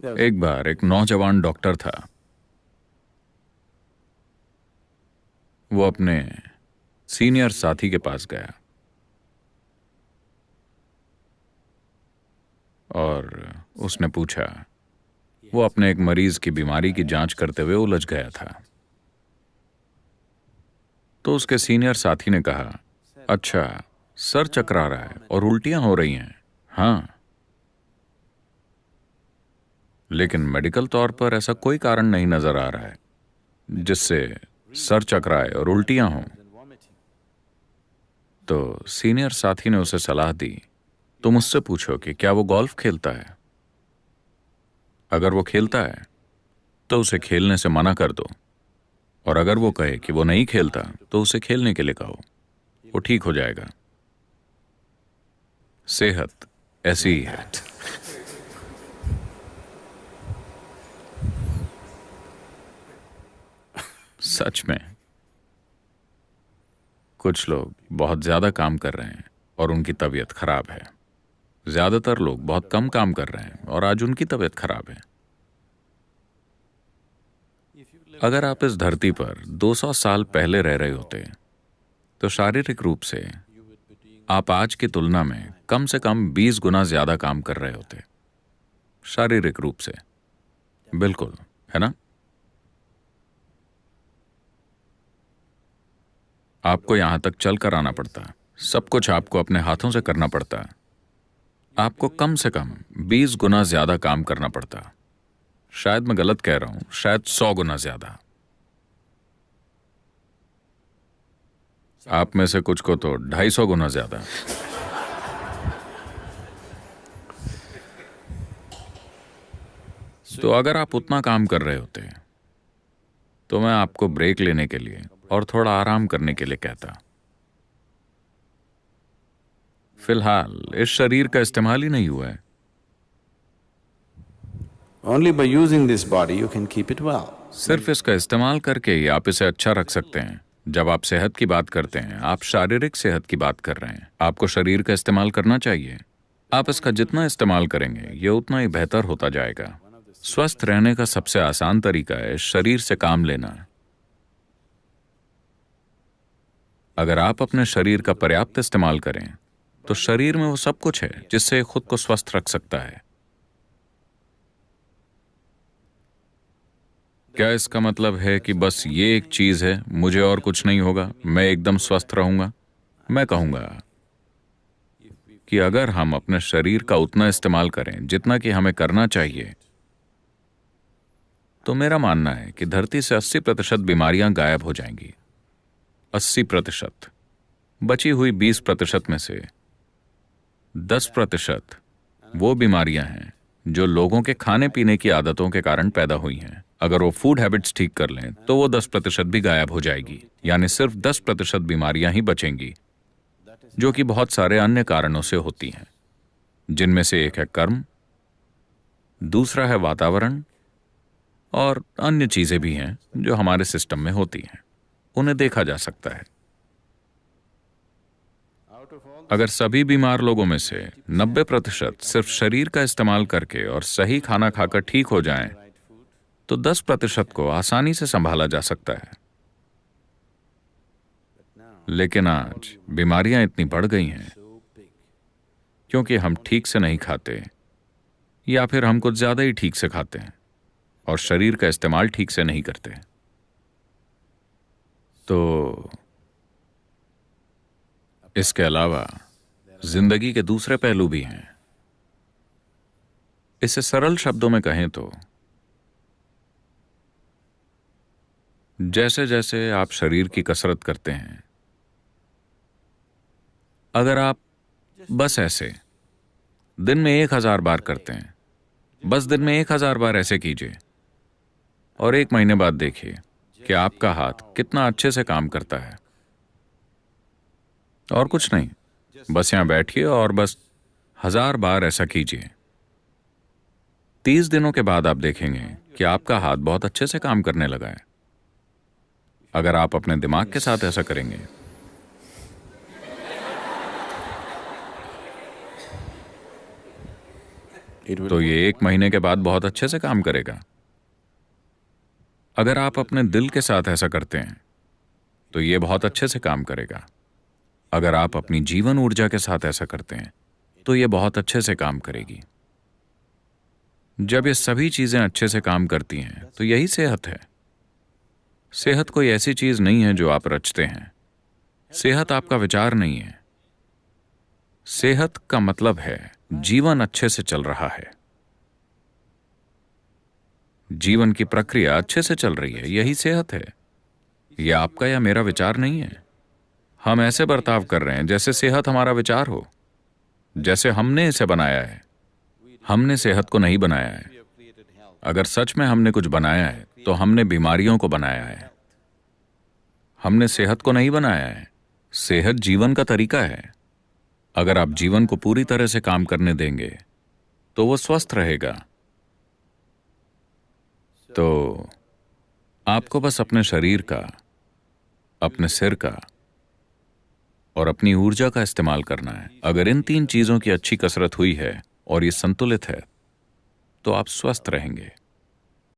एक बार एक नौजवान डॉक्टर था। वो अपने सीनियर साथी के पास गया और उसने पूछा। वो अपने एक मरीज की बीमारी की जांच करते हुए उलझ गया था। तो उसके सीनियर साथी ने कहा, अच्छा, सर चकरा रहा है और उल्टियां हो रही हैं। हाँ, लेकिन मेडिकल तौर पर ऐसा कोई कारण नहीं नजर आ रहा है जिससे सर चकराए और उल्टियां हों। तो सीनियर साथी ने उसे सलाह दी, तुम उससे पूछो कि क्या वो गोल्फ खेलता है। अगर वो खेलता है तो उसे खेलने से मना कर दो, और अगर वो कहे कि वो नहीं खेलता तो उसे खेलने के लिए कहो। वो ठीक हो जाएगा। सेहत ऐसी ही है। सच में कुछ लोग बहुत ज्यादा काम कर रहे हैं और उनकी तबीयत खराब है। ज्यादातर लोग बहुत कम काम कर रहे हैं और आज उनकी तबीयत खराब है। अगर आप इस धरती पर 200 साल पहले रह रहे होते तो शारीरिक रूप से आप आज की तुलना में कम से कम 20 गुना ज्यादा काम कर रहे होते। शारीरिक रूप से। बिल्कुल, है ना? आपको यहां तक चल कर आना पड़ता, सब कुछ आपको अपने हाथों से करना पड़ता। आपको कम से कम 20 गुना ज्यादा काम करना पड़ता। शायद मैं गलत कह रहा हूं, शायद 100 गुना ज्यादा। आप में से कुछ को तो 250 गुना ज्यादा। तो अगर आप उतना काम कर रहे होते तो मैं आपको ब्रेक लेने के लिए और थोड़ा आराम करने के लिए कहता। फिलहाल इस शरीर का इस्तेमाल ही नहीं हुआ है। Only by using this body you can keep it well. सिर्फ इसका इस्तेमाल करके ही आप इसे अच्छा रख सकते हैं। जब आप सेहत की बात करते हैं, आप शारीरिक सेहत की बात कर रहे हैं। आपको शरीर का इस्तेमाल करना चाहिए। आप इसका जितना इस्तेमाल करेंगे ये उतना ही बेहतर होता जाएगा। स्वस्थ रहने का सबसे आसान तरीका है शरीर से काम लेना। अगर आप अपने शरीर का पर्याप्त इस्तेमाल करें तो शरीर में वो सब कुछ है जिससे ये खुद को स्वस्थ रख सकता है। क्या इसका मतलब है कि बस ये एक चीज है, मुझे और कुछ नहीं होगा, मैं एकदम स्वस्थ रहूंगा? मैं कहूंगा कि अगर हम अपने शरीर का उतना इस्तेमाल करें जितना कि हमें करना चाहिए, तो मेरा मानना है कि धरती से 80% बीमारियां गायब हो जाएंगी। 80%। बची हुई 20% में से 10% वो बीमारियां हैं जो लोगों के खाने पीने की आदतों के कारण पैदा हुई हैं। अगर वो फूड हैबिट्स ठीक कर लें तो वो 10% भी गायब हो जाएगी। यानी सिर्फ 10% बीमारियां ही बचेंगी, जो कि बहुत सारे अन्य कारणों से होती हैं, जिनमें से एक है कर्म, दूसरा है वातावरण, और अन्य चीजें भी हैं जो हमारे सिस्टम में होती हैं। उन्हें देखा जा सकता है। अगर सभी बीमार लोगों में से 90% सिर्फ शरीर का इस्तेमाल करके और सही खाना खाकर ठीक हो जाएं, तो 10% को आसानी से संभाला जा सकता है। लेकिन आज बीमारियां इतनी बढ़ गई हैं क्योंकि हम ठीक से नहीं खाते, या फिर हम कुछ ज्यादा ही ठीक से खाते हैं और शरीर का इस्तेमाल ठीक से नहीं करते। तो इसके अलावा जिंदगी के दूसरे पहलू भी हैं। इसे सरल शब्दों में कहें तो जैसे जैसे आप शरीर की कसरत करते हैं, अगर आप बस ऐसे दिन में 1000 बार करते हैं, बस दिन में 1000 बार ऐसे कीजिए, और 1 महीने बाद देखिए कि आपका हाथ कितना अच्छे से काम करता है। और कुछ नहीं, बस यहां बैठिए और बस 1000 बार ऐसा कीजिए। 30 दिनों के बाद आप देखेंगे कि आपका हाथ बहुत अच्छे से काम करने लगा है। अगर आप अपने दिमाग के साथ ऐसा करेंगे, It will तो ये 1 महीने के बाद बहुत अच्छे से काम करेगा। अगर आप अपने दिल के साथ ऐसा करते हैं तो ये बहुत अच्छे से काम करेगा। अगर आप अपनी जीवन ऊर्जा के साथ ऐसा करते हैं तो ये बहुत अच्छे से काम करेगी। जब ये सभी चीजें अच्छे से काम करती हैं तो यही सेहत है। सेहत कोई ऐसी चीज नहीं है जो आप रचते हैं। सेहत आपका विचार नहीं है। सेहत का मतलब है जीवन अच्छे से चल रहा है, जीवन की प्रक्रिया अच्छे से चल रही है, यही सेहत है। यह आपका या मेरा विचार नहीं है। हम ऐसे बर्ताव कर रहे हैं जैसे सेहत हमारा विचार हो, जैसे हमने इसे बनाया है। हमने सेहत को नहीं बनाया है। अगर सच में हमने कुछ बनाया है तो हमने बीमारियों को बनाया है। हमने सेहत को नहीं बनाया है। सेहत जीवन का तरीका है। अगर आप जीवन को पूरी तरह से काम करने देंगे तो वो स्वस्थ रहेगा। तो आपको बस अपने शरीर का, अपने सिर का और अपनी ऊर्जा का इस्तेमाल करना है। अगर इन 3 चीजों की अच्छी कसरत हुई है और ये संतुलित है तो आप स्वस्थ रहेंगे।